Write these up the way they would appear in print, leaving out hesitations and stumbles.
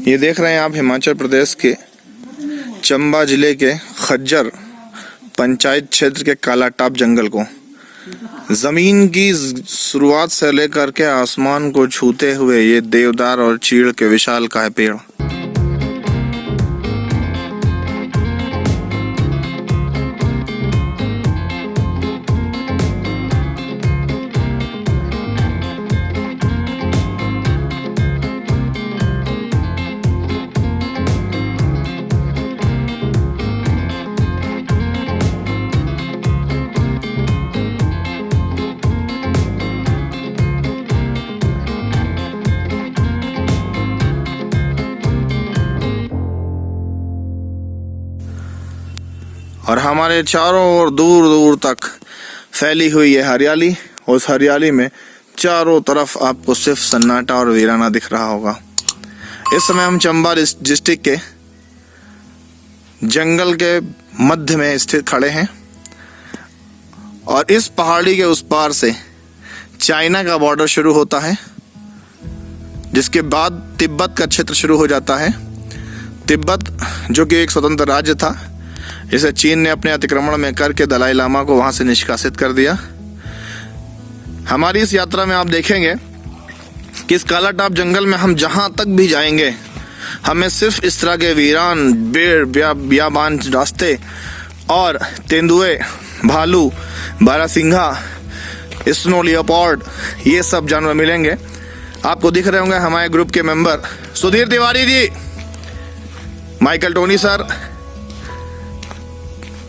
ये देख रहे हैं आप हिमाचल प्रदेश के चंबा जिले के खज्जर पंचायत क्षेत्र के कालाटाप जंगल को। जमीन की शुरुआत से लेकर के आसमान को छूते हुए ये देवदार और चीड़ के विशालकाय पेड़। और हमारे चारों ओर दूर दूर तक फैली हुई है हरियाली। उस हरियाली में चारों तरफ आपको सिर्फ सन्नाटा और वीराना दिख रहा होगा। इस समय हम चंबा डिस्ट्रिक्ट के जंगल के मध्य में स्थित खड़े हैं और इस पहाड़ी के उस पार से चाइना का बॉर्डर शुरू होता है, जिसके बाद तिब्बत का क्षेत्र शुरू हो जाता है। तिब्बत जो कि एक स्वतंत्र राज्य था, इसे चीन ने अपने अतिक्रमण में करके दलाई लामा को वहां से निष्कासित कर दिया। हमारी इस यात्रा में आप देखेंगे कि इस कालाटाप जंगल में हम जहां तक भी जाएंगे हमें सिर्फ इस तरह के वीरान बियाबान रास्ते और तेंदुए, भालू, बारासिंघा, स्नो लियोपार्ड, ये सब जानवर मिलेंगे। आपको दिख रहे होंगे हमारे ग्रुप के member Sudhir Tiwari ji, Michael Tony sir,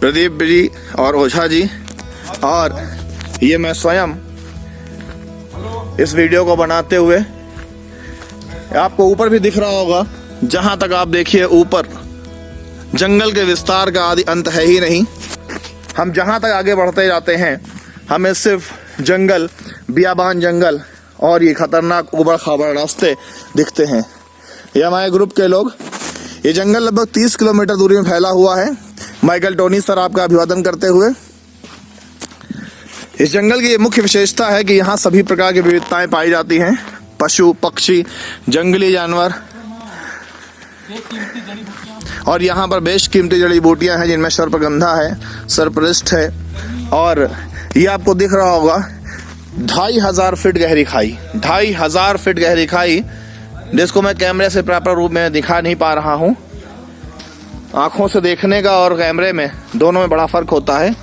Pradeep ji और ओझा जी, और ये मैं स्वयं इस वीडियो को बनाते हुए। आपको ऊपर भी दिख रहा होगा, जहां तक आप देखिए ऊपर जंगल के विस्तार का आदि अंत है ही नहीं। हम जहां तक आगे बढ़ते जाते हैं हमें सिर्फ जंगल, बियाबान जंगल और ये खतरनाक उबड़ खाबड़ रास्ते दिखते हैं। ये हमारे ग्रुप के लोग। ये जंगल लगभग 30 किलोमीटर दूरी में फैला हुआ है। माइकल टोनी सर आपका अभिवादन करते हुए। इस जंगल की मुख्य विशेषता है कि यहाँ सभी प्रकार की विविधताएं पाई जाती हैं। पशु, पक्षी, जंगली जानवर, और यहाँ पर बेशकीमती जड़ी बूटियां हैं जिनमें सर्पगंधा है, सर्परिष्ट है, और ये आपको दिख रहा होगा 2500 फीट गहरी खाई। 2500 फीट गहरी खाई, जिसको मैं कैमरे से प्रॉपर रूप में दिखा नहीं पा रहा हूँ। आंखों से देखने का और कैमरे में दोनों में बड़ा फर्क होता है।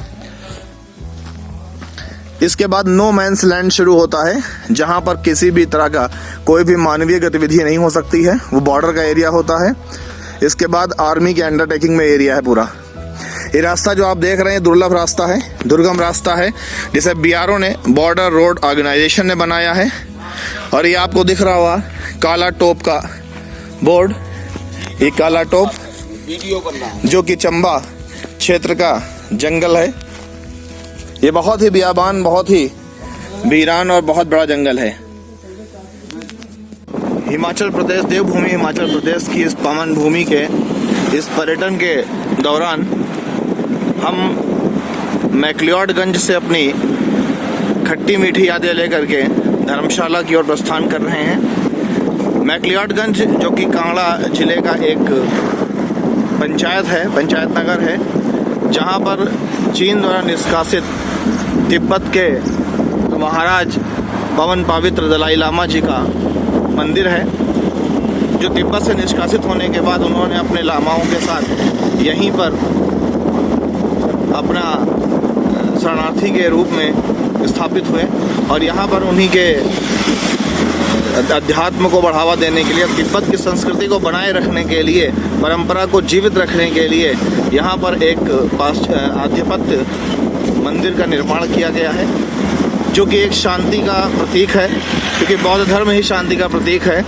इसके बाद नो मैंस लैंड शुरू होता है, जहां पर किसी भी तरह का कोई भी मानवीय गतिविधि नहीं हो सकती है। वो बॉर्डर का एरिया होता है। इसके बाद आर्मी के अंडरटेकिंग में एरिया है पूरा। ये रास्ता जो आप देख रहे हैं दुर्लभ रास्ता है, दुर्गम रास्ता है, जिसे बीआरओ ने, बॉर्डर रोड ऑर्गेनाइजेशन ने बनाया है। और ये आपको दिख रहा हुआ कालाटोप का बोर्ड, ये कालाटोप जो कि चंबा क्षेत्र का जंगल है। ये बहुत ही बियाबान, बहुत ही वीरान और बहुत बड़ा जंगल है। हिमाचल प्रदेश, देवभूमि हिमाचल प्रदेश की इस पावन भूमि के इस पर्यटन के दौरान हम मैक्लियोडगंज से अपनी खट्टी मीठी यादें लेकर के धर्मशाला की ओर प्रस्थान कर रहे हैं। मैक्लियोडगंज जो कि कांगड़ा जिले का एक पंचायत है, पंचायत नगर है, जहां पर चीन द्वारा निष्कासित तिब्बत के महाराज पवन पवित्र दलाई लामा जी का मंदिर है, जो तिब्बत से निष्कासित होने के बाद उन्होंने अपने लामाओं के साथ यहीं पर अपना शरणार्थी के रूप में स्थापित हुए। और यहाँ पर उन्हीं के अध्यात्म को बढ़ावा देने के लिए, तिब्बत की संस्कृति को बनाए रखने के लिए, परंपरा को जीवित रखने के लिए यहाँ पर एक आधिपत्य मंदिर का निर्माण किया गया है, जो कि एक शांति का प्रतीक है, क्योंकि बौद्ध धर्म ही शांति का प्रतीक है।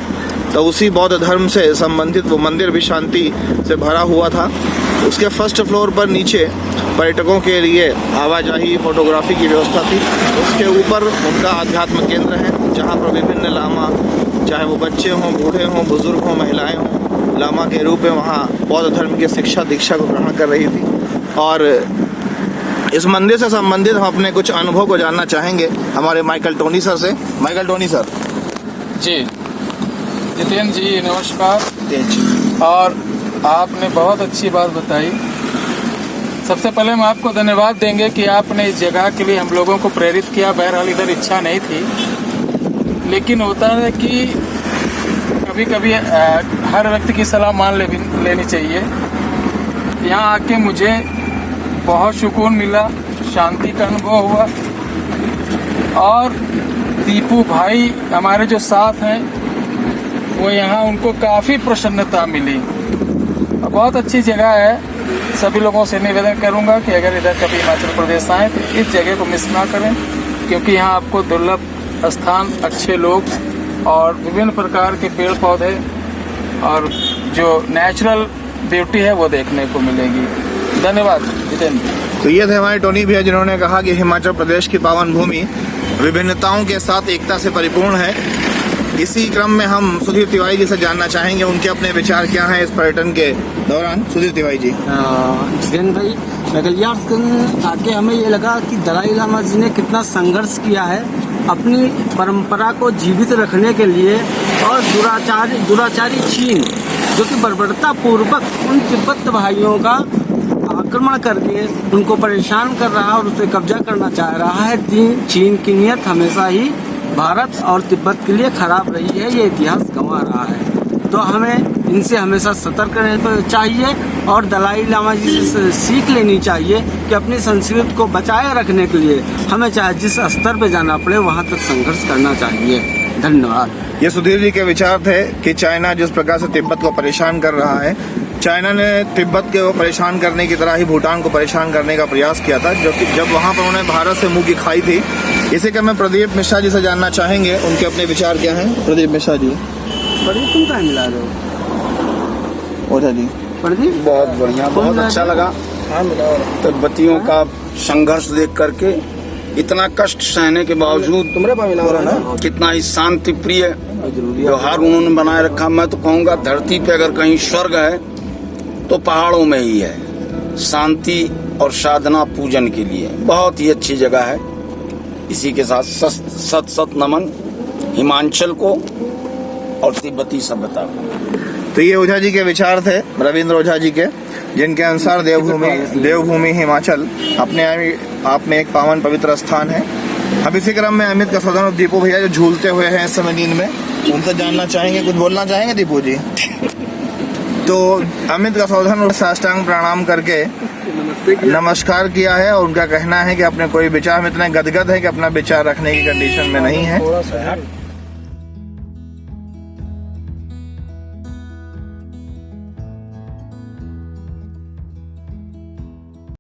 तो उसी बौद्ध धर्म से संबंधित वो मंदिर भी शांति से भरा हुआ था। उसके फर्स्ट फ्लोर पर नीचे पर्यटकों के लिए आवाजाही, फोटोग्राफी की व्यवस्था थी। उसके ऊपर उनका आध्यात्म केंद्र है, जहाँ पर विभिन्न लामा, चाहे वो बच्चे हों, बूढ़े हों, बुजुर्ग हों, महिलाएं हों, लामा के रूप में वहाँ बौद्ध धर्म की शिक्षा दीक्षा को ग्रहण कर रही थी। और इस मंदिर से संबंधित हम अपने कुछ अनुभव को जानना चाहेंगे हमारे माइकल टोनी सर से। माइकल टोनी सर जी, जितेंद्र जी नमस्कार। और आपने बहुत अच्छी बात बताई। सबसे पहले हम आपको धन्यवाद देंगे कि आपने इस जगह के लिए हम लोगों को प्रेरित किया। बहरहाल इधर इच्छा नहीं थी, लेकिन होता है कि कभी कभी हर व्यक्ति की सलाह मान लेनी चाहिए। यहाँ आके मुझे बहुत सुकून मिला, शांति का अनुभव हुआ। और दीपू भाई हमारे जो साथ हैं वो यहाँ उनको काफ़ी प्रसन्नता मिली। बहुत अच्छी जगह है। सभी लोगों से निवेदन करूंगा कि अगर इधर कभी हिमाचल प्रदेश आए तो इस जगह को मिस ना करें, क्योंकि यहाँ आपको दुर्लभ स्थान, अच्छे लोग और विभिन्न प्रकार के पेड़ पौधे और जो नेचुरल ब्यूटी है वो देखने को मिलेगी। धन्यवाद जितेंद्र। तो ये थे हमारे टोनी भैया, जिन्होंने कहा कि हिमाचल प्रदेश की पावन भूमि विभिन्नताओं के साथ एकता से परिपूर्ण है। इसी क्रम में हम सुधीर तिवारी जी से जानना चाहेंगे उनके अपने विचार क्या हैं इस पर्यटन के दौरान। सुधीर तिवारी जी। जितेंद्र भाई, मेघालय आके हमें ये लगा कि दलाई लामा जी ने कितना संघर्ष किया है अपनी परंपरा को जीवित रखने के लिए। और दुराचारी चीन जो कि बर्बरता पूर्वक उन तिब्बत भाइयों का आक्रमण करके उनको परेशान कर रहा है और उसे कब्जा करना चाह रहा है। चीन की नीयत हमेशा ही भारत और तिब्बत के लिए खराब रही है, ये इतिहास गंवा रहा है। तो हमें इनसे हमेशा सतर्क रहना चाहिए और दलाई लामा जी से सीख लेनी चाहिए कि अपनी संस्कृति को बचाए रखने के लिए हमें चाहे जिस स्तर पे जाना पड़े वहाँ तक संघर्ष करना चाहिए। धन्यवाद। ये सुधीर जी के विचार थे कि चाइना जिस प्रकार से तिब्बत को परेशान कर रहा है, चाइना ने तिब्बत को परेशान करने की तरह ही भूटान को परेशान करने का प्रयास किया था, जो कि जब वहाँ पर उन्होंने भारत से मुंह की खाई थी। इसी क्रम में प्रदीप मिश्रा जी से जानना चाहेंगे उनके अपने विचार क्या हैं। प्रदीप मिश्रा जी। प्रदीप तुम कहाँ मिला रहे हो? ओझा जी। प्रदीप बहुत बढ़िया, बहुत अच्छा लगा। तिब्बतियों का संघर्ष देख करके, इतना कष्ट सहने के बावजूद कितना ही शांति प्रिय व्यवहार उन्होंने बनाए रखा। मैं तो कहूँगा धरती पे अगर कहीं स्वर्ग है तो पहाड़ों में ही है, शांति और साधना पूजन के लिए बहुत ही अच्छी जगह है। इसी के साथ सत सत नमन हिमाचल को और तिब्बती सभ्यता को। तो ये ओझा जी के विचार थे, रविंद्र ओझा जी के, जिनके अनुसार देवभूमि हिमाचल अपने आप में एक पावन पवित्र स्थान है। अब इसी क्रम में अमित कसौधन और दीपू भैया जो झूलते हुए हैं इस समय नींद में, उनसे जानना चाहेंगे, कुछ बोलना चाहेंगे दीपू जी। तो अमित कसौधन साष्टांग प्रणाम करके नमस्कार किया है और उनका कहना है कि अपने कोई विचार में इतने गदगद है कि अपना विचार रखने की कंडीशन में नहीं है।